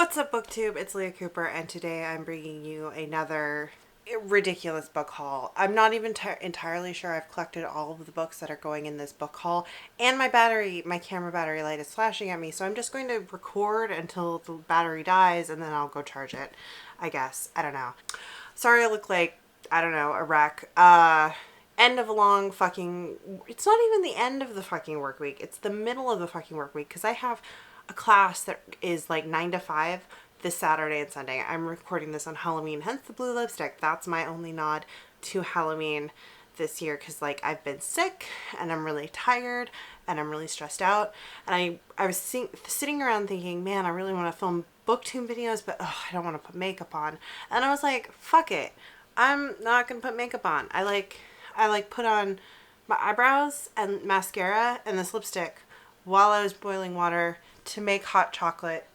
What's up, BookTube? It's Leah Cooper, and today I'm bringing you another ridiculous book haul. I'm not even entirely sure I've collected all of the books that are going in this book haul, and my camera battery light is flashing at me, so I'm just going to record until the battery dies, and then I'll go charge it, I guess. I don't know. Sorry I look like, I don't know, a wreck. End of a long fucking... It's not even the end of the fucking work week. It's the middle of the fucking work week, because I have a class that is like 9 to 5 this Saturday and Sunday. I'm recording this on Halloween, hence the blue lipstick. That's my only nod to Halloween this year, because like I've been sick and I'm really tired and I'm really stressed out, and I was sitting around thinking, man, I really want to film BookTube videos, but I don't want to put makeup on. And I was like, fuck it, I'm not gonna put makeup on. I put on my eyebrows and mascara and this lipstick while I was boiling water to make hot chocolate,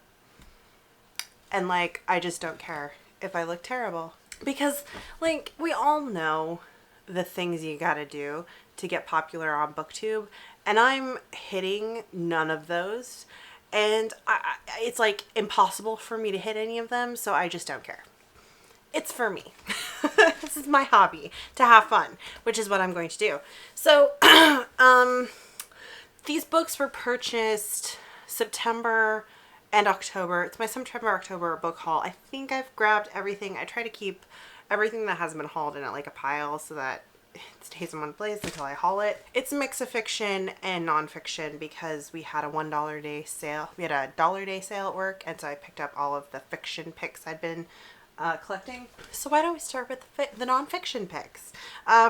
and like I just don't care if I look terrible, because like we all know the things you gotta do to get popular on BookTube, and I'm hitting none of those, and it's like impossible for me to hit any of them, so I just don't care. It's for me. This is my hobby, to have fun, which is what I'm going to do. So these books were purchased September and October. It's my September-October book haul. I think I've grabbed everything. I try to keep everything that hasn't been hauled in it like a pile so that it stays in one place until I haul it. It's a mix of fiction and nonfiction because we had a $1 day sale. We had a $1 day sale at work, and so I picked up all of the fiction picks I'd been collecting. So why don't we start with the nonfiction picks?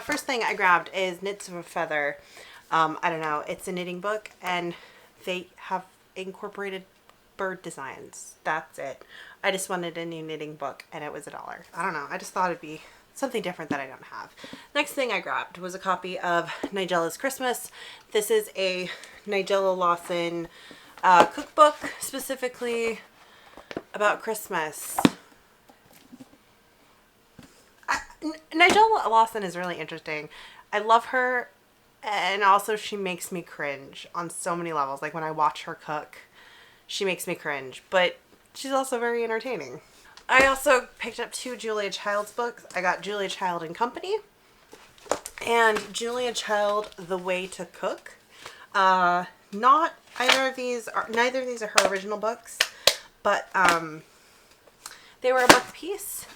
First thing I grabbed is Knits of a Feather. I don't know, it's a knitting book, and they have incorporated bird designs. That's it. I just wanted a new knitting book, and it was $1. I don't know, I just thought it'd be something different that I don't have. Next thing I grabbed was a copy of Nigella's Christmas. This is a Nigella Lawson cookbook, specifically about Christmas. Nigella Lawson is really interesting. I love her, and also she makes me cringe on so many levels. Like when I watch her cook, she makes me cringe, but she's also very entertaining. I also picked up 2 Julia Child's books. I got Julia Child and Company and Julia Child, The Way to Cook. Neither of these are her original books, but they were a buck piece.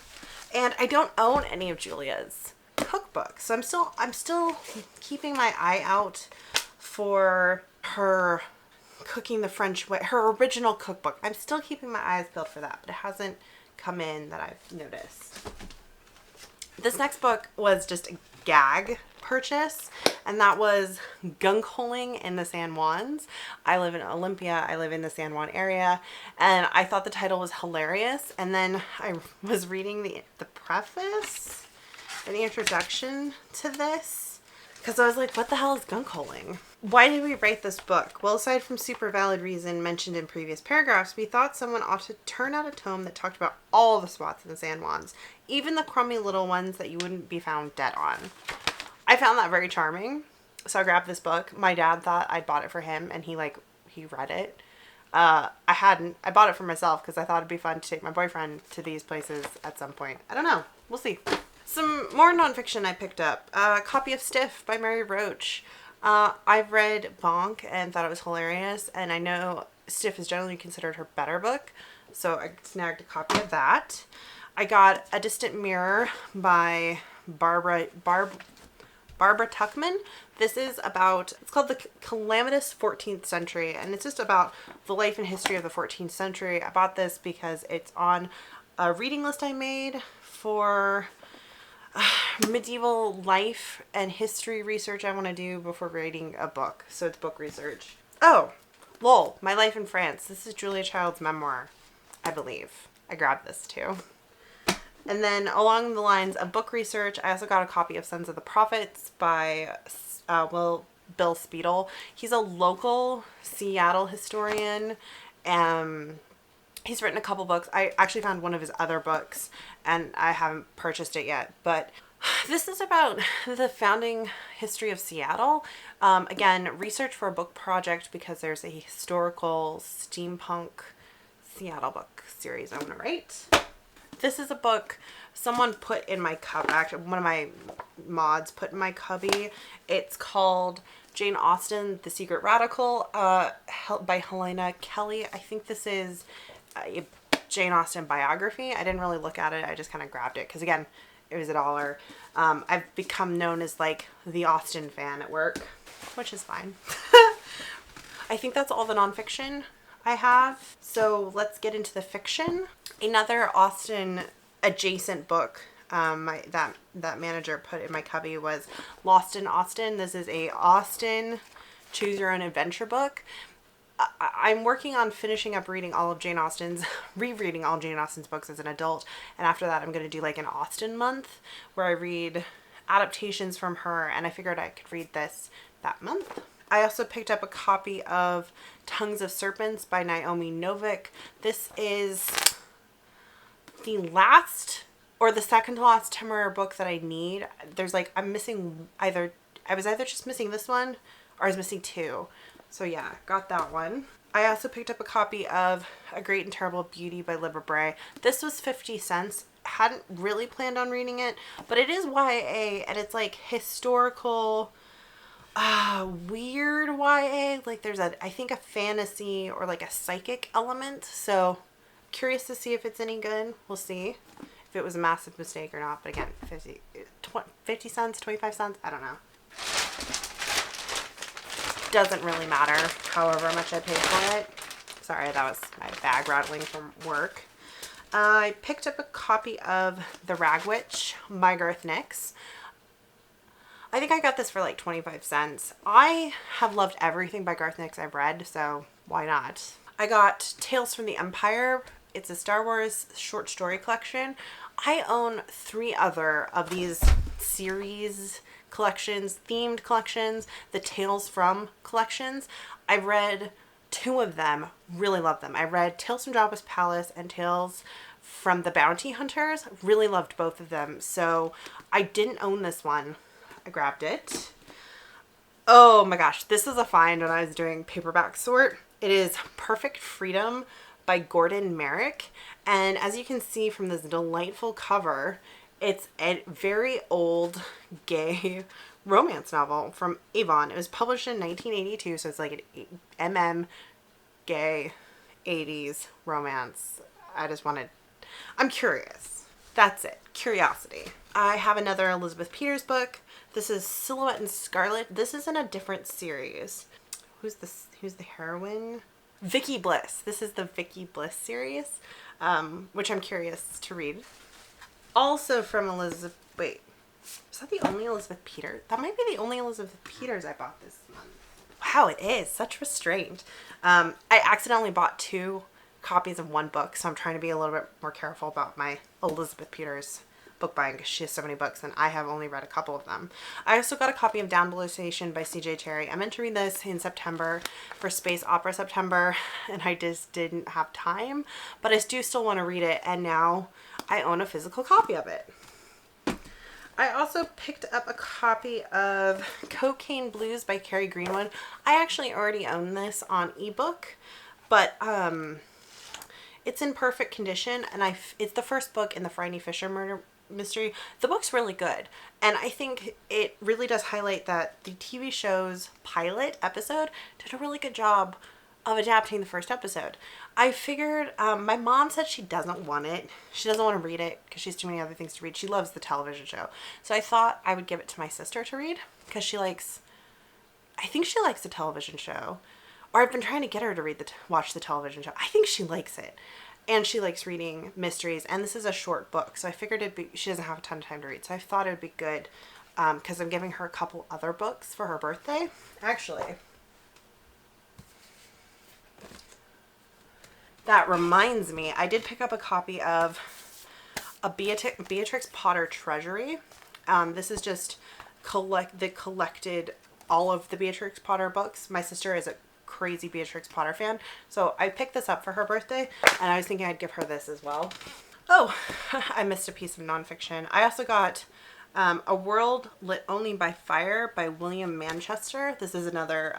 And I don't own any of Julia's cookbooks, so I'm still keeping my eye out for her Cooking the French Way, her original cookbook. I'm still keeping my eyes peeled for that, but it hasn't come in that I've noticed. This next book was just a gag purchase, and that was Gunk Holing in the San Juans. I live in Olympia. I live in the San Juan area, and I thought the title was hilarious. And then I was reading the preface and the introduction to this, because I was like, what the hell is gunk holing? Why did we write this book? Well, aside from super valid reason mentioned in previous paragraphs, we thought someone ought to turn out a tome that talked about all the spots in the San Juans, even the crummy little ones that you wouldn't be found dead on. I found that very charming, so I grabbed this book. My dad thought I'd bought it for him, and he read it. I hadn't. I bought it for myself because I thought it'd be fun to take my boyfriend to these places at some point. I don't know. We'll see. Some more nonfiction I picked up. A copy of Stiff by Mary Roach. I've read Bonk and thought it was hilarious, and I know Stiff is generally considered her better book, so I snagged a copy of that. I got A Distant Mirror by Barbara Tuchman. This is it's called The Calamitous 14th Century, and it's just about the life and history of the 14th century. I bought this because it's on a reading list I made for medieval life and history research I want to do before reading a book. So it's book research. Oh, lol, My Life in France. This is Julia Child's memoir, I believe. I grabbed this too. And then along the lines of book research, I also got a copy of Sons of the Prophets by Bill Spiedel. He's a local Seattle historian. He's written a couple books. I actually found one of his other books, and I haven't purchased it yet. But this is about the founding history of Seattle. Again, research for a book project because there's a historical steampunk Seattle book series I want to write. This is a book someone put in my cubby. Actually, one of my mods put in my cubby. It's called Jane Austen, The Secret Radical, by Helena Kelly. I think this is a Jane Austen biography. I didn't really look at it. I just kind of grabbed it because, again, it was $1. I've become known as like the Austen fan at work, which is fine. I think that's all the nonfiction I have. So let's get into the fiction. Another Austen adjacent book that manager put in my cubby was Lost in Austen. This is a Austen choose your own adventure book. I'm working on finishing up reading all of Jane Austen's, rereading all Jane Austen's books as an adult. And after that, I'm going to do like an Austen month where I read adaptations from her. And I figured I could read this that month. I also picked up a copy of Tongues of Serpents by Naomi Novik. This is the last or the second to last Temeraire book that I need. There's like, I'm missing I was either just missing this one or I was missing 2. So yeah, got that one. I also picked up a copy of A Great and Terrible Beauty by Libba Bray. This was 50 cents. Hadn't really planned on reading it, but it is YA and it's like historical, weird YA. Like there's I think a fantasy or like a psychic element. So curious to see if it's any good. We'll see if it was a massive mistake or not. But again, 50 cents, 25 cents, I don't know. Doesn't really matter however much I paid for it. Sorry, that was my bag rattling from work. I picked up a copy of The Rag Witch by Garth Nix. I think I got this for like 25 cents. I have loved everything by Garth Nix I've read, so why not? I got Tales from the Empire. It's a Star Wars short story collection. I own 3 other of these series collections, themed collections, the Tales from collections. I've read 2 of them, really love them. I read Tales from Jabba's Palace and Tales from the Bounty Hunters. Really loved both of them. So I didn't own this one. I grabbed it. Oh my gosh, this is a find when I was doing paperback sort. It is Perfect Freedom by Gordon Merrick. And as you can see from this delightful cover, it's a very old gay romance novel from Avon. It was published in 1982, so it's like an gay 80s romance. I'm curious. That's it. Curiosity. I have another Elizabeth Peters book. This is Silhouette and Scarlet. This is in a different series. Who's the heroine? Vicky Bliss. This is the Vicky Bliss series, which I'm curious to read. Also from Elizabeth, wait, is that the only Elizabeth Peters? That might be the only Elizabeth Peters I bought this month. Wow, it is. Such restraint. I accidentally bought 2 copies of one book, so I'm trying to be a little bit more careful about my Elizabeth Peters book buying because she has so many books and I have only read a couple of them. I also got a copy of Down Below Station by C.J. Cherryh. I meant to read this in September for Space Opera September and I just didn't have time, but I do still want to read it and now I own a physical copy of it. I also picked up a copy of Cocaine Blues by Carrie Greenwood. I actually already own this on ebook, but it's in perfect condition and it's the first book in the Phryne Fisher murder mystery. The book's really good and I think it really does highlight that the TV show's pilot episode did a really good job of adapting the first episode. I figured, my mom said she doesn't want it. She doesn't want to read it because she has too many other things to read. She loves the television show. So I thought I would give it to my sister to read because I think she likes the television show. Or I've been trying to get her to watch the television show. I think she likes it. And she likes reading mysteries. And this is a short book. So I figured she doesn't have a ton of time to read. So I thought it would be good because I'm giving her a couple other books for her birthday. Actually, that reminds me, I did pick up a copy of a Beatrix Potter Treasury. This is just collected all of the Beatrix Potter books. My sister is a crazy Beatrix Potter fan, so I picked this up for her birthday, and I was thinking I'd give her this as well. Oh, I missed a piece of nonfiction. I also got A World Lit Only by Fire by William Manchester. This is another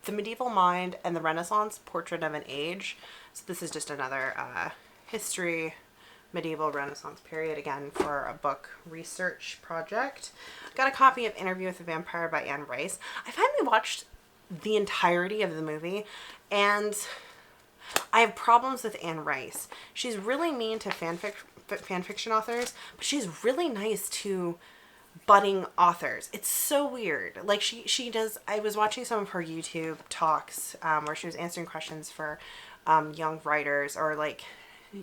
The Medieval Mind and the Renaissance, Portrait of an Age. So this is just another history, medieval Renaissance period, again for a book research project. Got a copy of Interview with the Vampire by Anne Rice. I finally watched the entirety of the movie, and I have problems with Anne Rice. She's really mean to fan fiction authors, but she's really nice to budding authors. It's so weird. Like she does. I was watching some of her YouTube talks where she was answering questions for young writers or like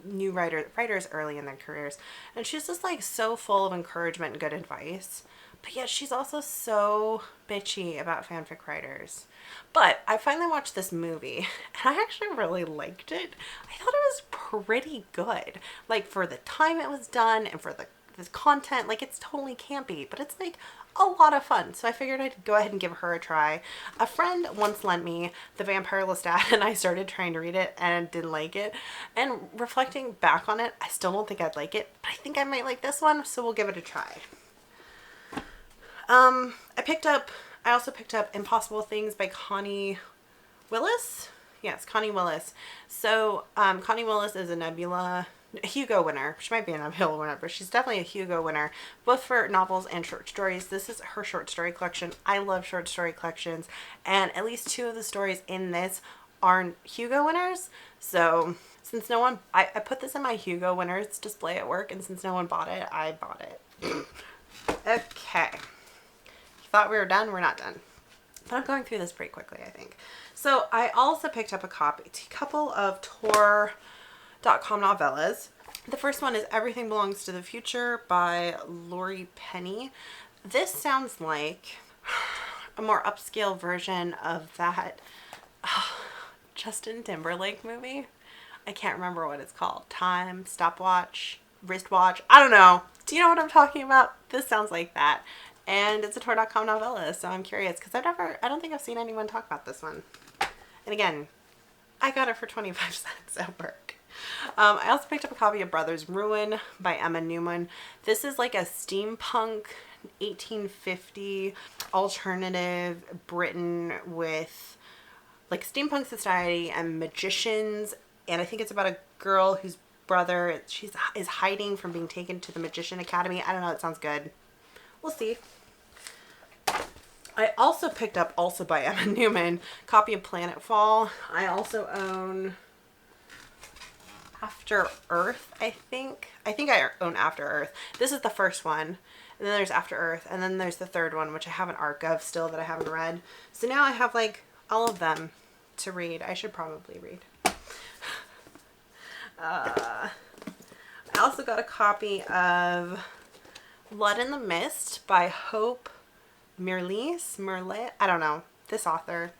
new writers early in their careers, and she's just like so full of encouragement and good advice. But yet she's also so bitchy about fanfic writers. But I finally watched this movie and I actually really liked it. I thought it was pretty good. Like for the time it was done and for this content, like it's totally campy, but it's like a lot of fun. So I figured I'd go ahead and give her a try. A friend once lent me The Vampire Lestat and I started trying to read it and didn't like it. And reflecting back on it, I still don't think I'd like it, but I think I might like this one, so we'll give it a try. I also picked up Impossible Things by Connie Willis. Yes, Connie Willis. So, Connie Willis is a Hugo winner. She might be a Nebula winner, but she's definitely a Hugo winner, both for novels and short stories. This is her short story collection. I love short story collections, and at least 2 of the stories in this are Hugo winners. So, since no one, I put this in my Hugo winners display at work, and since no one bought it, I bought it. Okay. Thought we were done. We're not done. But I'm going through this pretty quickly, I think. So I also picked up a couple of Tor.com novellas. The first one is Everything Belongs to the Future by Laurie Penny. This sounds like a more upscale version of that Justin Timberlake movie. I can't remember what it's called. Time, Stopwatch, Wristwatch. I don't know. Do you know what I'm talking about? This sounds like that. And it's a Tor.com novella, so I'm curious because I don't think I've seen anyone talk about this one. And again, I got it for 25 cents at work. I also picked up a copy of Brothers Ruin by Emma Newman. This is like a steampunk 1850 alternative Britain with like steampunk society and magicians. And I think it's about a girl whose brother is hiding from being taken to the Magician Academy. I don't know. It sounds good. We'll see. I also picked up, also by Emma Newman, copy of Planetfall. I also own After Earth, I think. I think I own After Earth. This is the first one. And then there's After Earth. And then there's the third one, which I have an arc of still that I haven't read. So now I have like all of them to read. I should probably read. I also got a copy of Blood in the Mist by Hope Mirlet. I don't know. This author.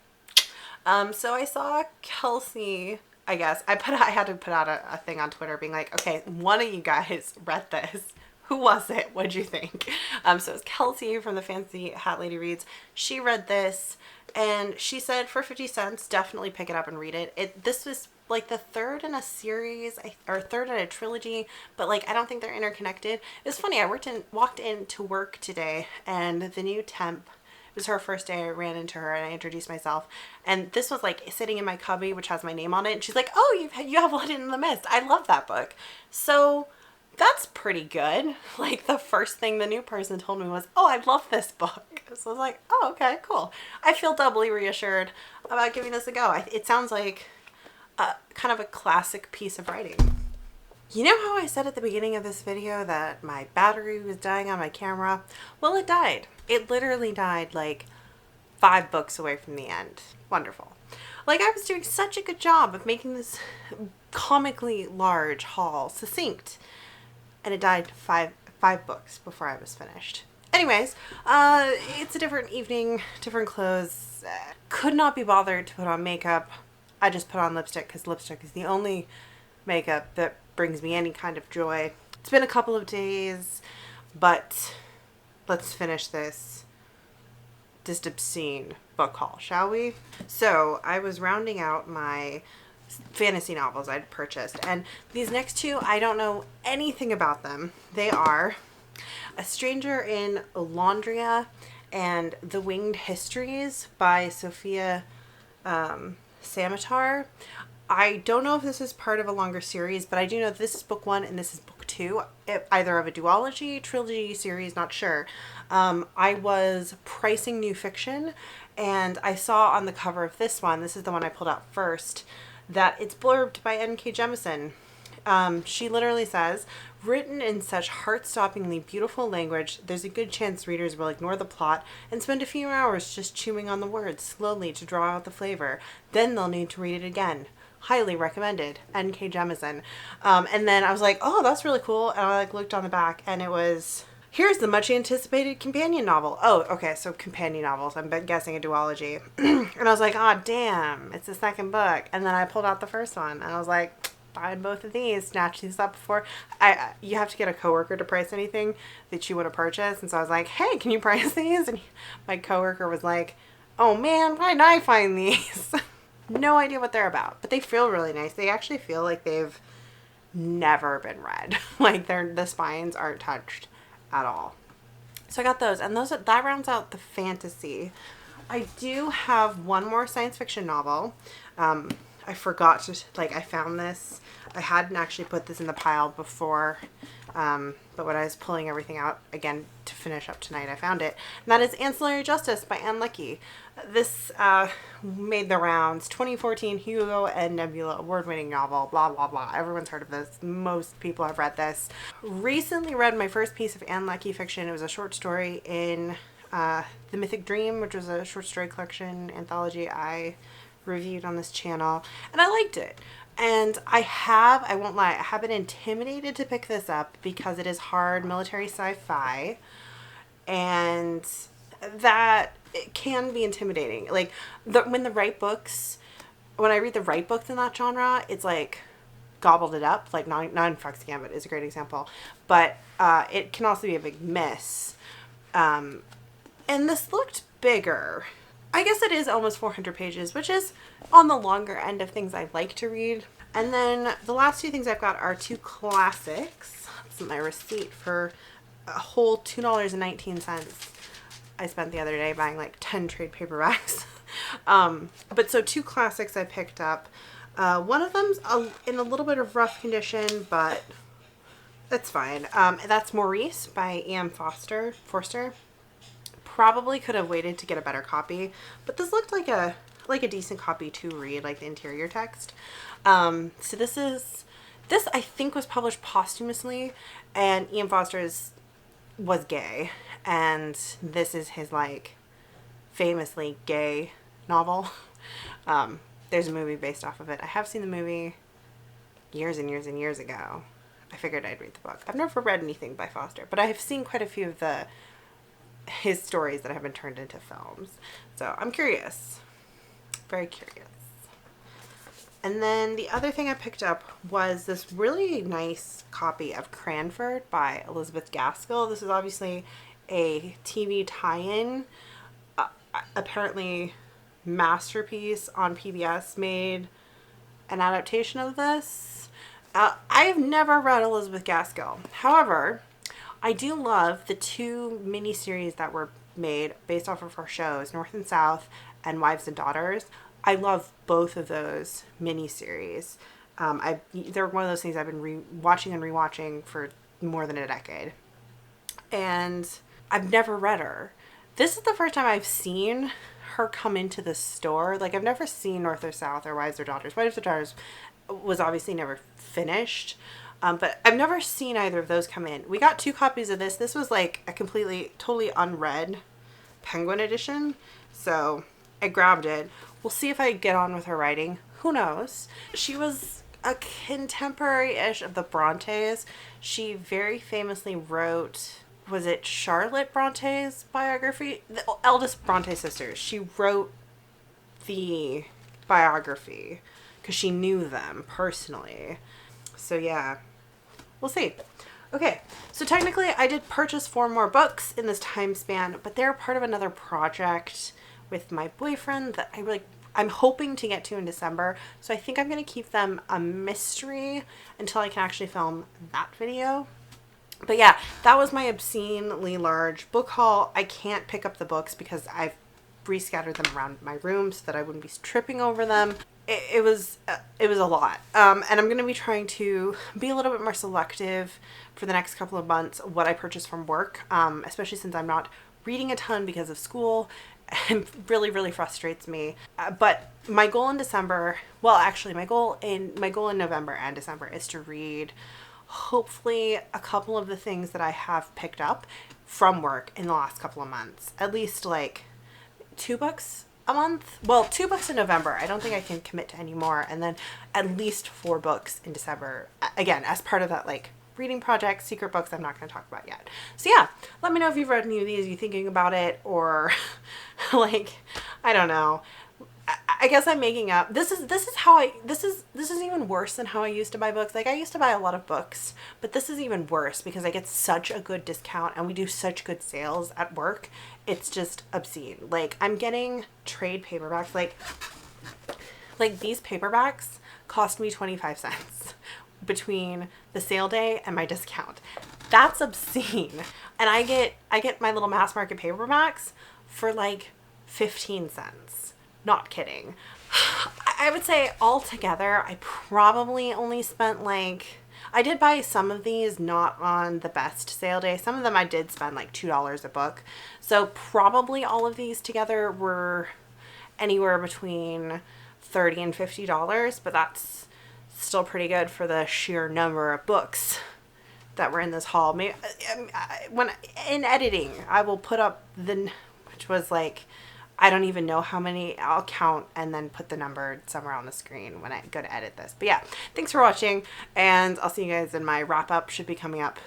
So I saw Kelsey, I guess. I had to put out a thing on Twitter being like, okay, one of you guys read this. Who was it? What'd you think? So it's Kelsey from the Fancy Hat Lady Reads. She read this and she said for 50 cents, definitely pick it up and read it. This was like the third in a series or third in a trilogy, but like I don't think they're interconnected. It's funny, I walked into work today and the new temp, it was her first day. I ran into her and I introduced myself, and this was like sitting in my cubby which has my name on it, and she's like, oh, you have Blood in the Mist. I love that book. So that's pretty good. Like the first thing the new person told me was, oh, I love this book. So I was like, oh, okay, cool. I feel doubly reassured about giving this a go. It sounds like kind of a classic piece of writing. You know how I said at the beginning of this video that my battery was dying on my camera? Well, it died. It literally died like 5 books away from the end. Wonderful. Like I was doing such a good job of making this comically large haul succinct, and it died five books before I was finished. Anyways, it's a different evening, different clothes. Could not be bothered to put on makeup. I just put on lipstick because lipstick is the only makeup that brings me any kind of joy. It's been a couple of days, but let's finish this just obscene book haul, shall we? So I was rounding out my fantasy novels I'd purchased, and these next 2, I don't know anything about them. They are A Stranger in Londria and The Winged Histories by Sophia Samatar. I don't know if this is part of a longer series, but I do know this is book 1 and this is book 2, either of a duology, trilogy series, not sure. I was pricing new fiction, and I saw on the cover of this one, this is the one I pulled out first, that it's blurbed by N.K. Jemisin. She literally says, written in such heart-stoppingly beautiful language, there's a good chance readers will ignore the plot and spend a few hours just chewing on the words slowly to draw out the flavor. Then they'll need to read it again. Highly recommended. N.K. Jemisin. And then I was like, oh, that's really cool. And I like looked on the back, and it was, here's the much anticipated companion novel. Oh, okay, so companion novels. I'm guessing a duology. And I was like, oh, damn, it's the second book. And then I pulled out the first one, and I was like, buying both of these, snatch these up before you have to get a coworker to price anything that you want to purchase. And so I was like, hey, can you price these? And my coworker was like, oh man, why didn't I find these? No idea what they're about, but they feel really nice. They actually feel like they've never been read. Like the spines aren't touched at all. So I got those, and that rounds out the fantasy. I do have one more science fiction novel. I forgot to, I found this. I hadn't actually put this in the pile before, but when I was pulling everything out again to finish up tonight, I found it. And that is Ancillary Justice by Ann Leckie. This made the rounds. 2014 Hugo and Nebula award-winning novel, blah, blah, blah. Everyone's heard of this. Most people have read this. Recently read my first piece of Ann Leckie fiction. It was a short story in The Mythic Dream, which was a short story collection anthology I reviewed on this channel, and I liked it. And I won't lie, I have been intimidated to pick this up because it is hard military sci-fi, and that it can be intimidating. Like when I read the right books in that genre, it's like gobbled it up. Like Nine Fox Gambit is a great example, but it can also be a big miss. And this looked bigger. I guess it is almost 400 pages, which is on the longer end of things I like to read. And then the last two things I've got are 2 classics. That's my receipt for a whole $2.19 I spent the other day buying like 10 trade paperbacks. But so 2 classics I picked up. One of them's in a little bit of rough condition, but that's fine. That's Maurice by E.M. Forster. Probably could have waited to get a better copy, but this looked like a decent copy to read, like the interior text. So this I think was published posthumously, and E.M. Forster was gay, and this is his like famously gay novel. There's a movie based off of it. I have seen the movie years and years and years ago. I figured I'd read the book. I've never read anything by Forster, but I have seen quite a few of his stories that have been turned into films. So I'm curious. Very curious. And then the other thing I picked up was this really nice copy of Cranford by Elizabeth Gaskell. This is obviously a TV tie-in. Apparently Masterpiece on PBS made an adaptation of this. I've never read Elizabeth Gaskell. However, I do love the 2 miniseries that were made based off of her shows, North and South and Wives and Daughters. I love both of those miniseries. They're one of those things I've been watching and rewatching for more than a decade. And I've never read her. This is the first time I've seen her come into the store. Like, I've never seen North or South or Wives or Daughters. Wives or Daughters was obviously never finished. But I've never seen either of those come in. We got 2 copies of this. This was like a totally unread Penguin edition. So I grabbed it. We'll see if I get on with her writing. Who knows? She was a contemporary-ish of the Brontes. She very famously wrote, was it Charlotte Bronte's biography? The eldest Bronte sisters. She wrote the biography because she knew them personally. So yeah. We'll see. Okay, so technically I did purchase 4 more books in this time span, but they're part of another project with my boyfriend that I'm hoping to get to in December. So I think I'm going to keep them a mystery until I can actually film that video. But yeah, that was my obscenely large book haul. I can't pick up the books because I've rescattered them around my room so that I wouldn't be tripping over them. it was a lot. And I'm going to be trying to be a little bit more selective for the next couple of months what I purchase from work, especially since I'm not reading a ton because of school. It really, really frustrates me. But my goal in December, well, actually, my goal in November and December is to read hopefully a couple of the things that I have picked up from work in the last couple of months. At least like 2 books a month. Well, 2 books in November. I don't think I can commit to any more. And then at least 4 books in December. Again, as part of that like reading project, secret books I'm not going to talk about yet. So yeah, let me know if you've read any of these, you thinking about it, or like, I don't know. I guess I'm making up. This is even worse than how I used to buy books. Like I used to buy a lot of books, but this is even worse because I get such a good discount and we do such good sales at work. It's just obscene. Like I'm getting trade paperbacks. Like these paperbacks cost me 25 cents between the sale day and my discount. That's obscene. And I get my little mass market paperbacks for like 15 cents. Not kidding. I would say altogether, I probably only spent like, I did buy some of these not on the best sale day. Some of them I did spend like $2 a book. So probably all of these together were anywhere between $30 and $50, but that's still pretty good for the sheer number of books that were in this haul. Maybe when in editing, I will put up which was like, I don't even know how many. I'll count and then put the number somewhere on the screen when I go to edit this. But yeah, thanks for watching, and I'll see you guys in my wrap up. Should be coming up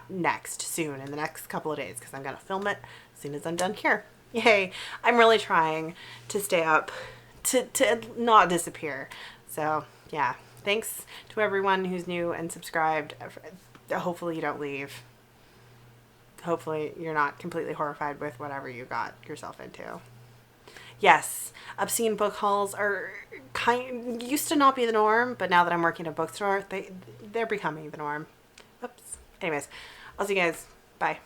next soon in the next couple of days because I'm gonna film it as soon as I'm done here. Yay! I'm really trying to stay up, to not disappear. So yeah, thanks to everyone who's new and subscribed. Hopefully you don't leave. Hopefully you're not completely horrified with whatever you got yourself into. Yes, obscene book hauls are used to not be the norm, but now that I'm working at a bookstore, they're becoming the norm. Oops. Anyways, I'll see you guys. Bye.